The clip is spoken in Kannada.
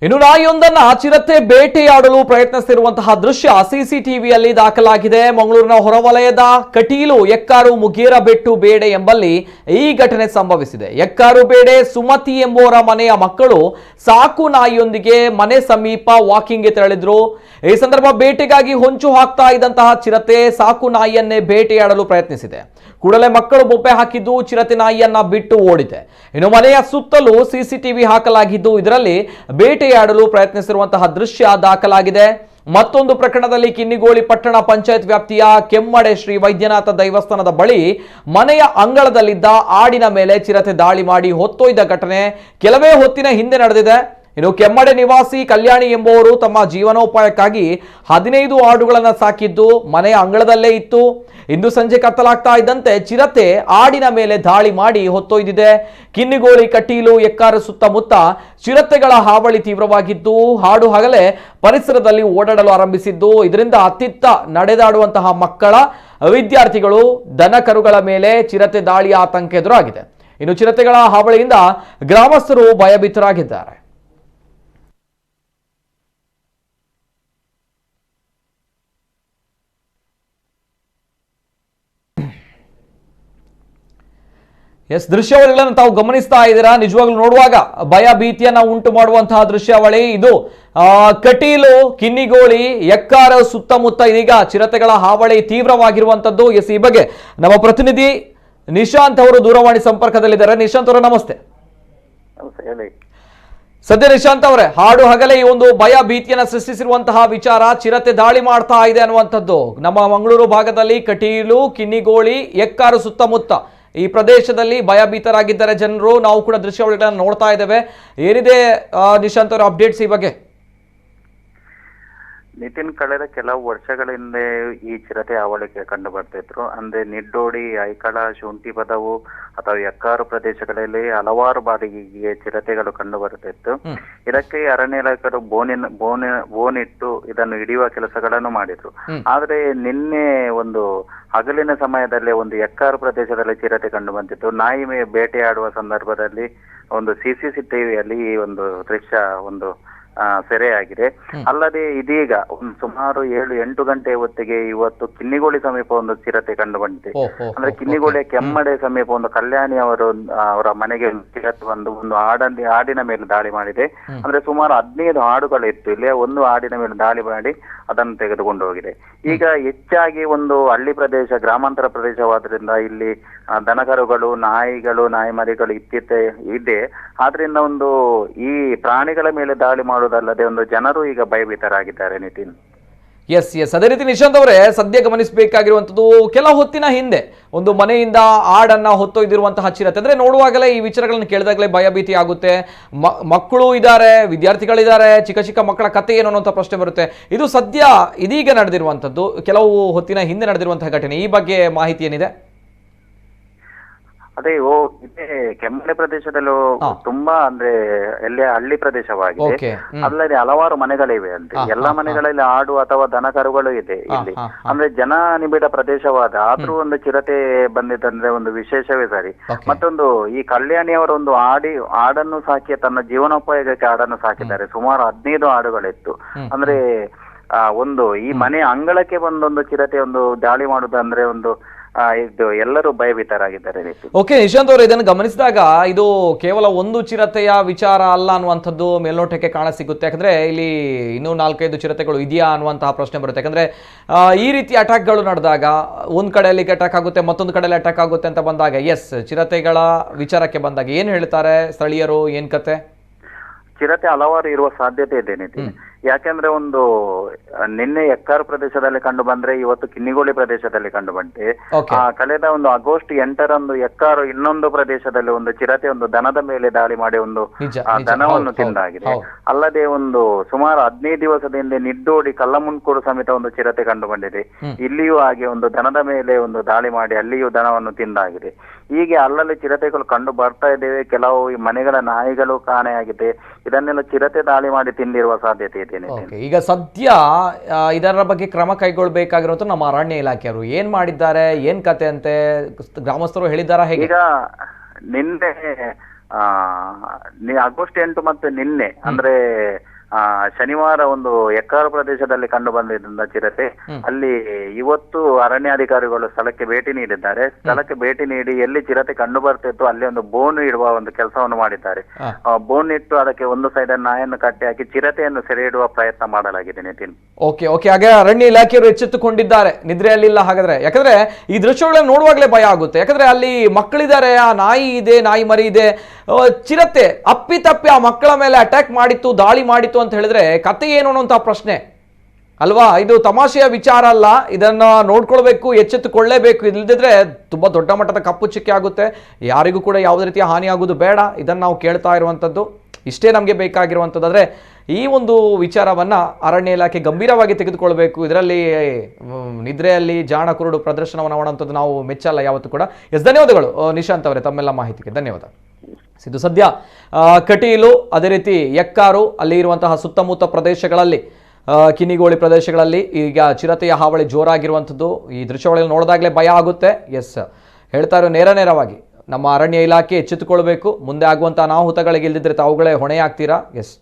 ಇನ್ನು ನಾಯಿಯೊಂದನ್ನ ಚಿರತೆ ಬೇಟೆಯಾಡಲು ಪ್ರಯತ್ನಿಸುತ್ತಿರುವಂತಹ ದೃಶ್ಯ ಸಿಸಿಟಿವಿಯಲ್ಲಿ ದಾಖಲಾಗಿದೆ. ಮಂಗಳೂರಿನ ಹೊರವಲಯದ ಕಟೀಲು ಎಕ್ಕಾರು ಮುಗೇರ ಬೆಟ್ಟು ಬೇಡೆ ಎಂಬಲ್ಲಿ ಈ ಘಟನೆ ಸಂಭವಿಸಿದೆ. ಎಕ್ಕಾರು ಬೇಡೆ ಸುಮತಿ ಎಂಬುವರ ಮನೆಯ ಮಕ್ಕಳು ಸಾಕು ನಾಯಿಯೊಂದಿಗೆ ಮನೆ ಸಮೀಪ ವಾಕಿಂಗ್ಗೆ ತೆರಳಿದ್ರು. ಈ ಸಂದರ್ಭ ಬೇಟೆಗಾಗಿ ಹೊಂಚು ಹಾಕ್ತಾ ಇದ್ದಂತಹ ಚಿರತೆ ಸಾಕು ನಾಯಿಯನ್ನೇ ಬೇಟೆಯಾಡಲು ಪ್ರಯತ್ನಿಸಿದೆ. ಕೂಡಲೇ ಮಕ್ಕಳು ಬೊಬ್ಬೆ ಹಾಕಿದ್ದು ಚಿರತೆ ನಾಯಿಯನ್ನ ಬಿಟ್ಟು ಓಡಿದೆ. ಇನ್ನು ಮನೆಯ ಸುತ್ತಲೂ ಸಿಸಿಟಿವಿ ಹಾಕಲಾಗಿದ್ದು ಇದರಲ್ಲಿ ಬೇಟೆಯಾಡಲು ಪ್ರಯತ್ನಿಸಿರುವಂತಹ ದೃಶ್ಯ ದಾಖಲಾಗಿದೆ. ಮತ್ತೊಂದು ಪ್ರಕರಣದಲ್ಲಿ ಕಿನ್ನಿಗೋಳಿ ಪಟ್ಟಣ ಪಂಚಾಯತ್ ವ್ಯಾಪ್ತಿಯ ಕೆಮ್ಮಡೆ ಶ್ರೀ ವೈದ್ಯನಾಥ ದೈವಸ್ಥಾನದ ಬಳಿ ಮನೆಯ ಅಂಗಳದಲ್ಲಿದ್ದ ಆಡಿನ ಮೇಲೆ ಚಿರತೆ ದಾಳಿ ಮಾಡಿ ಹೊತ್ತೊಯ್ದ ಘಟನೆ ಕೆಲವೇ ಹೊತ್ತಿನ ಹಿಂದೆ ನಡೆದಿದೆ. ಇನ್ನು ಕೆಮ್ಮಡೆ ನಿವಾಸಿ ಕಲ್ಯಾಣಿ ಎಂಬುವರು ತಮ್ಮ ಜೀವನೋಪಾಯಕ್ಕಾಗಿ 15 ಆಡುಗಳನ್ನು ಸಾಕಿದ್ದು ಮನೆಯ ಅಂಗಳದಲ್ಲೇ ಇತ್ತು. ಇಂದು ಸಂಜೆ ಕತ್ತಲಾಗ್ತಾ ಇದ್ದಂತೆ ಚಿರತೆ ಆಡಿನ ಮೇಲೆ ದಾಳಿ ಮಾಡಿ ಹೊತ್ತೊಯ್ದಿದೆ. ಕಿನ್ನಿಗೋಳಿ ಕಟೀಲು ಎಕ್ಕಾರು ಸುತ್ತಮುತ್ತ ಚಿರತೆಗಳ ಹಾವಳಿ ತೀವ್ರವಾಗಿದ್ದು ಹಾಡು ಹಗಲೇ ಪರಿಸರದಲ್ಲಿ ಓಡಾಡಲು ಆರಂಭಿಸಿದ್ದು ಇದರಿಂದ ಅತ್ತಿತ್ತ ನಡೆದಾಡುವಂತಹ ಮಕ್ಕಳ ವಿದ್ಯಾರ್ಥಿಗಳು ದನ ಕರುಗಳ ಮೇಲೆ ಚಿರತೆ ದಾಳಿಯ ಆತಂಕ ಎದುರಾಗಿದೆ. ಇನ್ನು ಚಿರತೆಗಳ ಹಾವಳಿಯಿಂದ ಗ್ರಾಮಸ್ಥರು ಭಯಭೀತರಾಗಿದ್ದಾರೆ. ದೃಶ್ಯಾವಳಿಗಳನ್ನು ತಾವು ಗಮನಿಸ್ತಾ ಇದ್ದೀರಾ. ನಿಜವಾಗ್ಲೂ ನೋಡುವಾಗ ಭಯ ಭೀತಿಯನ್ನ ಉಂಟು ಮಾಡುವಂತಹ ದೃಶ್ಯಾವಳಿ ಇದು. ಕಟೀಲು ಕಿನ್ನಿಗೋಳಿ ಎಕ್ಕಾರ ಸುತ್ತಮುತ್ತ ಇದೀಗ ಚಿರತೆಗಳ ಹಾವಳಿ ತೀವ್ರವಾಗಿರುವಂತದ್ದು. ಈ ಬಗ್ಗೆ ನಮ್ಮ ಪ್ರತಿನಿಧಿ ನಿಶಾಂತ್ ಅವರು ದೂರವಾಣಿ ಸಂಪರ್ಕದಲ್ಲಿದ್ದಾರೆ. ನಿಶಾಂತ್ ಅವರೇ ನಮಸ್ತೆ. ಸದ್ಯ ನಿಶಾಂತ್ ಅವರೇ, ಹಾಡು ಹಗಲೇ ಈ ಒಂದು ಭಯ ಭೀತಿಯನ್ನ ಸೃಷ್ಟಿಸಿರುವಂತಹ ವಿಚಾರ ಚಿರತೆ ದಾಳಿ ಮಾಡ್ತಾ ಇದೆ ಅನ್ನುವಂಥದ್ದು ನಮ್ಮ ಮಂಗಳೂರು ಭಾಗದಲ್ಲಿ ಕಟೀಲು ಕಿನ್ನಿಗೋಳಿ ಎಕ್ಕಾರು ಸುತ್ತಮುತ್ತ ಈ ಪ್ರದೇಶದಲ್ಲಿ ಭಯಭೀತರಾಗಿದ್ದಾರೆ ಜನರು. ನಾವು ಕೂಡ ದೃಶ್ಯಾವಳಿಗಳನ್ನು ನೋಡ್ತಾ ಇದ್ದೇವೆ. ಏನಿದೆ ನಿಶಾಂತ್ ಅವರ ಅಪ್ಡೇಟ್ಸ್ ಈ ಬಗ್ಗೆ? ನಿತಿನ್, ಕಳೆದ ಕೆಲವು ವರ್ಷಗಳ ಹಿಂದೆ ಈ ಚಿರತೆ ಹಾವಳಿಕೆ ಕಂಡು ಬರ್ತಿದ್ರು. ಅಂದ್ರೆ ನಿಡ್ಡೋಡಿ, ಐಕಳ, ಶುಂಠಿ ಪದವು ಅಥವಾ ಎಕ್ಕಾರು ಪ್ರದೇಶಗಳಲ್ಲಿ ಹಲವಾರು ಬಾರಿಗೆ ಚಿರತೆಗಳು ಕಂಡು ಬರ್ತಿತ್ತು. ಇದಕ್ಕೆ ಅರಣ್ಯ ಇಲಾಖೆಯರು ಬೋನಿಟ್ಟು ಇದನ್ನು ಹಿಡಿಯುವ ಕೆಲಸಗಳನ್ನು ಮಾಡಿದ್ರು. ಆದ್ರೆ ನಿನ್ನೆ ಒಂದು ಹಗಲಿನ ಸಮಯದಲ್ಲಿ ಒಂದು ಎಕ್ಕಾರು ಪ್ರದೇಶದಲ್ಲಿ ಚಿರತೆ ಕಂಡು ಬಂದಿತ್ತು. ನಾಯಿ ಬೇಟೆಯಾಡುವ ಸಂದರ್ಭದಲ್ಲಿ ಒಂದು CCTVಯಲ್ಲಿ ಈ ಒಂದು ದೃಶ್ಯ ಒಂದು ಸೆರೆಯಾಗಿದೆ. ಅಲ್ಲದೆ ಇದೀಗ ಸುಮಾರು 7-8 ಗಂಟೆ ಹೊತ್ತಿಗೆ ಇವತ್ತು ಕಿನ್ನಿಗೋಳಿ ಸಮೀಪ ಒಂದು ಚಿರತೆ ಕಂಡು ಬಂದಿದೆ. ಅಂದ್ರೆ ಕಿನ್ನಿಗೋಳಿಯ ಕೆಮ್ಮಡೆ ಸಮೀಪ ಒಂದು ಕಲ್ಯಾಣಿ ಅವರ ಮನೆಗೆ ಚಿರತೆ ಬಂದು ಒಂದು ಆಡಿನ ಮೇಲೆ ದಾಳಿ ಮಾಡಿದೆ. ಅಂದ್ರೆ ಸುಮಾರು 15 ಆಡುಗಳಿತ್ತು. ಇಲ್ಲಿ ಒಂದು ಆಡಿನ ಮೇಲೆ ದಾಳಿ ಮಾಡಿ ಅದನ್ನು ತೆಗೆದುಕೊಂಡು ಹೋಗಿದೆ. ಈಗ ಹೆಚ್ಚಾಗಿ ಒಂದು ಹಳ್ಳಿ ಪ್ರದೇಶ, ಗ್ರಾಮಾಂತರ ಪ್ರದೇಶವಾದ್ರಿಂದ ಇಲ್ಲಿ ದನಕರುಗಳು, ನಾಯಿ ಮರಿಗಳು ಇದೆ. ಆದ್ರಿಂದ ಒಂದು ಈ ಪ್ರಾಣಿಗಳ ಮೇಲೆ ದಾಳಿ ಮಾಡುವುದಲ್ಲದೆ ಒಂದು ಜನರು ಈಗ ಭಯಭೀತರಾಗಿದ್ದಾರೆ. ನಿತಿನ್, ಎಸ್ ಅದೇ ರೀತಿ ನಿಶಾಂತ್ ಅವರೇ, ಸದ್ಯ ಗಮನಿಸಬೇಕಾಗಿರುವಂತದ್ದು ಕೆಲ ಹೊತ್ತಿನ ಹಿಂದೆ ಒಂದು ಮನೆಯಿಂದ ಆಡನ್ನ ಹೊತ್ತೊಯ್ದಿರುವಂತಹ ಚಿರತೆ. ಅಂದ್ರೆ ನೋಡುವಾಗಲೇ ಈ ವಿಚಾರಗಳನ್ನು ಕೇಳಿದಾಗಲೇ ಭಯಭೀತಿ ಆಗುತ್ತೆ. ಮಕ್ಕಳು ಇದ್ದಾರೆ, ವಿದ್ಯಾರ್ಥಿಗಳಿದ್ದಾರೆ, ಚಿಕ್ಕ ಚಿಕ್ಕ ಮಕ್ಕಳ ಕಥೆ ಏನು ಅನ್ನುವಂಥ ಪ್ರಶ್ನೆ ಬರುತ್ತೆ. ಇದು ಸದ್ಯ ಇದೀಗ ನಡೆದಿರುವಂತದ್ದು, ಕೆಲವು ಹೊತ್ತಿನ ಹಿಂದೆ ನಡೆದಿರುವಂತಹ ಘಟನೆ. ಈ ಬಗ್ಗೆ ಮಾಹಿತಿ ಏನಿದೆ? ಅದೇ ಇದೇ ಕೆಮ್ಮಡೆ ಪ್ರದೇಶದಲ್ಲೂ ತುಂಬಾ ಅಂದ್ರೆ ಎಲ್ಲೇ ಹಳ್ಳಿ ಪ್ರದೇಶವಾಗಿದೆ. ಅಲ್ಲದೆ ಹಲವಾರು ಮನೆಗಳಿವೆ. ಅಂತ ಎಲ್ಲಾ ಮನೆಗಳಲ್ಲಿ ಆಡು ಅಥವಾ ದನಕರುಗಳು ಇದೆ ಇಲ್ಲಿ. ಅಂದ್ರೆ ಜನ ನಿಬಿಡ ಪ್ರದೇಶವಾದ ಆದ್ರೂ ಒಂದು ಚಿರತೆ ಬಂದಿದ್ದಂದ್ರೆ ಒಂದು ವಿಶೇಷವೇ ಸರಿ. ಮತ್ತೊಂದು ಈ ಕಲ್ಯಾಣಿಯವರ ಒಂದು ಆಡನ್ನು ಸಾಕಿ ತನ್ನ ಜೀವನೋಪಾಯಕ್ಕೆ ಆಡನ್ನು ಸಾಕಿದ್ದಾರೆ. ಸುಮಾರು 15 ಆಡುಗಳಿತ್ತು. ಅಂದ್ರೆ ಒಂದು ಈ ಮನೆ ಅಂಗಳಕ್ಕೆ ಬಂದೊಂದು ಚಿರತೆ ಒಂದು ದಾಳಿ ಮಾಡುದಂದ್ರೆ ಒಂದು ಇದು ಎಲ್ಲರೂ ಭಯಭೀತರಾಗಿದ್ದಾರೆ. ಓಕೆ ನಿಶಾಂತ್ ಅವರು, ಇದನ್ನು ಗಮನಿಸಿದಾಗ ಇದು ಕೇವಲ ಒಂದು ಚಿರತೆಯ ವಿಚಾರ ಅಲ್ಲ ಅನ್ನುವಂಥದ್ದು ಮೇಲ್ನೋಟಕ್ಕೆ ಕಾಣ ಸಿಗುತ್ತೆ. ಯಾಕಂದ್ರೆ ಇಲ್ಲಿ ಇನ್ನೂ 4-5 ಚಿರತೆಗಳು ಇದೆಯಾ ಅನ್ನುವಂತಹ ಪ್ರಶ್ನೆ ಬರುತ್ತೆ. ಯಾಕಂದ್ರೆ ಈ ರೀತಿ ಅಟ್ಯಾಕ್ಗಳು ನಡೆದಾಗ ಒಂದ್ ಕಡೆಯಲ್ಲಿ ಅಟ್ಯಾಕ್ ಆಗುತ್ತೆ, ಮತ್ತೊಂದು ಕಡೆಯಲ್ಲಿ ಅಟ್ಯಾಕ್ ಆಗುತ್ತೆ ಅಂತ ಬಂದಾಗ ಚಿರತೆಗಳ ವಿಚಾರಕ್ಕೆ ಬಂದಾಗ ಏನ್ ಹೇಳ್ತಾರೆ ಸ್ಥಳೀಯರು, ಏನ್ ಕತೆ? ಚಿರತೆ ಹಲವಾರು ಇರುವ ಸಾಧ್ಯತೆ ಇದೆ ನಿತಿನ್. ಯಾಕೆಂದ್ರೆ ಒಂದು ನಿನ್ನೆ ಎಕ್ಕಾರು ಪ್ರದೇಶದಲ್ಲಿ ಕಂಡು ಬಂದ್ರೆ ಇವತ್ತು ಕಿನ್ನಿಗೋಳಿ ಪ್ರದೇಶದಲ್ಲಿ ಕಂಡು ಬಂತೆ. ಕಳೆದ ಒಂದು ಆಗಸ್ಟ್ 8ರಂದು ಎಕ್ಕಾರು ಇನ್ನೊಂದು ಪ್ರದೇಶದಲ್ಲಿ ಒಂದು ಚಿರತೆ ಒಂದು ದನದ ಮೇಲೆ ದಾಳಿ ಮಾಡಿ ಒಂದು ದನವನ್ನು ತಿಂದಾಗಿದೆ. ಅಲ್ಲದೆ ಒಂದು ಸುಮಾರು 15 ದಿವಸದಿಂದ ನಿಡ್ಡೋಡಿ ಕಲ್ಲಮುನ್ಕೂರು ಸಮೇತ ಒಂದು ಚಿರತೆ ಕಂಡು ಬಂದಿದೆ. ಇಲ್ಲಿಯೂ ಹಾಗೆ ಒಂದು ದನದ ಮೇಲೆ ಒಂದು ದಾಳಿ ಮಾಡಿ ಅಲ್ಲಿಯೂ ದನವನ್ನು ತಿಂದಾಗಿದೆ. ಹೀಗೆ ಅಲ್ಲಲ್ಲಿ ಚಿರತೆಗಳು ಕಂಡು ಬರ್ತಾ ಇದ್ದೇವೆ. ಕೆಲವು ಮನೆಗಳ ನಾಯಿಗಳು ಕಾಣೆಯಾಗಿದೆ. ಇದನ್ನೆಲ್ಲ ಚಿರತೆ ದಾಳಿ ಮಾಡಿ ತಿಂದಿರುವ ಸಾಧ್ಯತೆ ಇದೆ. ಈಗ ಸದ್ಯ ಇದರ ಬಗ್ಗೆ ಕ್ರಮ ಕೈಗೊಳ್ಳಬೇಕಾಗಿರುವಂತ ನಮ್ಮ ಅರಣ್ಯ ಇಲಾಖೆಯವರು ಏನ್ ಮಾಡಿದ್ದಾರೆ, ಏನ್ ಕತೆ ಅಂತೆ ಗ್ರಾಮಸ್ಥರು ಹೇಳಿದಾರ ಹೇಗೆ? ಈಗ ನಿನ್ನೆ ಆಗಸ್ಟ್ 8 ಮತ್ತೆ ನಿನ್ನೆ ಅಂದ್ರೆ ಶನಿವಾರ ಒಂದು ಎಕ್ಕಾರು ಪ್ರದೇಶದಲ್ಲಿ ಕಂಡು ಬಂದಿದ್ದ ಚಿರತೆ ಅಲ್ಲಿ ಇವತ್ತು ಅರಣ್ಯಾಧಿಕಾರಿಗಳು ಸ್ಥಳಕ್ಕೆ ಭೇಟಿ ನೀಡಿದ್ದಾರೆ. ಸ್ಥಳಕ್ಕೆ ಭೇಟಿ ನೀಡಿ ಎಲ್ಲಿ ಚಿರತೆ ಕಂಡು ಬರ್ತಿತ್ತು ಅಲ್ಲಿ ಒಂದು ಬೋನ್ ಇಡುವ ಒಂದು ಕೆಲಸವನ್ನು ಮಾಡಿದ್ದಾರೆ. ಬೋನ್ ಇಟ್ಟು ಅದಕ್ಕೆ ಒಂದು ಸೈಡ್ ನಾಯನ್ನು ಕಟ್ಟಿ ಹಾಕಿ ಚಿರತೆಯನ್ನು ಸೆರೆ ಇಡುವ ಪ್ರಯತ್ನ ಮಾಡಲಾಗಿದೆ. ನಿತಿನ್, ಓಕೆ ಹಾಗೆ ಅರಣ್ಯ ಇಲಾಖೆಯವರು ಎಚ್ಚೆತ್ತುಕೊಂಡಿದ್ದಾರೆ, ನಿದ್ರೆಯಲ್ಲಿಲ್ಲ ಹಾಗಾದ್ರೆ. ಯಾಕಂದ್ರೆ ಈ ದೃಶ್ಯಗಳನ್ನ ನೋಡುವಾಗಲೇ ಭಯ ಆಗುತ್ತೆ. ಯಾಕಂದ್ರೆ ಅಲ್ಲಿ ಮಕ್ಕಳಿದ್ದಾರೆ, ಆ ನಾಯಿ ಇದೆ, ನಾಯಿ ಮರಿ ಇದೆ, ಚಿರತೆ ಅಪ್ಪಿತಪ್ಪಿ ಆ ಮಕ್ಕಳ ಮೇಲೆ ಅಟ್ಯಾಕ್ ಮಾಡಿತ್ತು, ದಾಳಿ ಮಾಡಿತ್ತು ಅಂತ ಹೇಳಿದ್ರೆ ಕತೆ ಏನು ಅನ್ನುವಂಥ ಪ್ರಶ್ನೆ ಅಲ್ವಾ? ಇದು ತಮಾಷೆಯ ವಿಚಾರ ಅಲ್ಲ, ಇದನ್ನ ನೋಡ್ಕೊಳ್ಬೇಕು, ಎಚ್ಚೆತ್ತುಕೊಳ್ಳೇಬೇಕು. ಇಲ್ಲದಿದ್ರೆ ತುಂಬಾ ದೊಡ್ಡ ಮಟ್ಟದ ಕಪ್ಪು ಚಿಕ್ಕೆ ಆಗುತ್ತೆ, ಯಾರಿಗೂ ಕೂಡ ಯಾವುದೇ ರೀತಿಯ ಹಾನಿ ಆಗೋದು ಬೇಡ. ಇದನ್ನು ನಾವು ಕೇಳ್ತಾ ಇರುವಂಥದ್ದು, ಇಷ್ಟೇ ನಮಗೆ ಬೇಕಾಗಿರುವಂಥದ್ದಾದ್ರೆ ಈ ಒಂದು ವಿಚಾರವನ್ನ ಅರಣ್ಯ ಇಲಾಖೆ ಗಂಭೀರವಾಗಿ ತೆಗೆದುಕೊಳ್ಬೇಕು. ಇದರಲ್ಲಿ ನಿದ್ರೆಯಲ್ಲಿ ಜಾಣ ಕುರುಡು ಪ್ರದರ್ಶನವನ್ನು ಮಾಡುವಂಥದ್ದು ನಾವು ಮೆಚ್ಚಲ್ಲ ಯಾವತ್ತೂ ಕೂಡ. ಧನ್ಯವಾದಗಳು ನಿಶಾಂತ್ ಅವರೇ, ತಮ್ಮೆಲ್ಲ ಮಾಹಿತಿಗೆ ಧನ್ಯವಾದ. ಇದು ಸದ್ಯ ಕಟೀಲು, ಅದೇ ರೀತಿ ಎಕ್ಕಾರು, ಅಲ್ಲಿ ಇರುವಂತಹ ಸುತ್ತಮುತ್ತ ಪ್ರದೇಶಗಳಲ್ಲಿ, ಕಿನಿಗೋಳಿ ಪ್ರದೇಶಗಳಲ್ಲಿ ಈಗ ಚಿರತೆಯ ಹಾವಳಿ ಜೋರಾಗಿರುವಂಥದ್ದು. ಈ ದೃಶ್ಯಗಳಲ್ಲಿ ನೋಡಿದಾಗಲೇ ಭಯ ಆಗುತ್ತೆ. ಎಸ್, ಹೇಳ್ತಾ ಇರೋ ನೇರವಾಗಿ ನಮ್ಮ ಅರಣ್ಯ ಇಲಾಖೆ ಎಚ್ಚೆತ್ತುಕೊಳ್ಬೇಕು. ಮುಂದೆ ಆಗುವಂಥ ಅನಾಹುತಗಳಿಗೆ ಇಲ್ಲದಿದ್ದರೆ ತಾವುಗಳೇ ಹೊಣೆಯಾಗ್ತೀರಾ. ಎಸ್.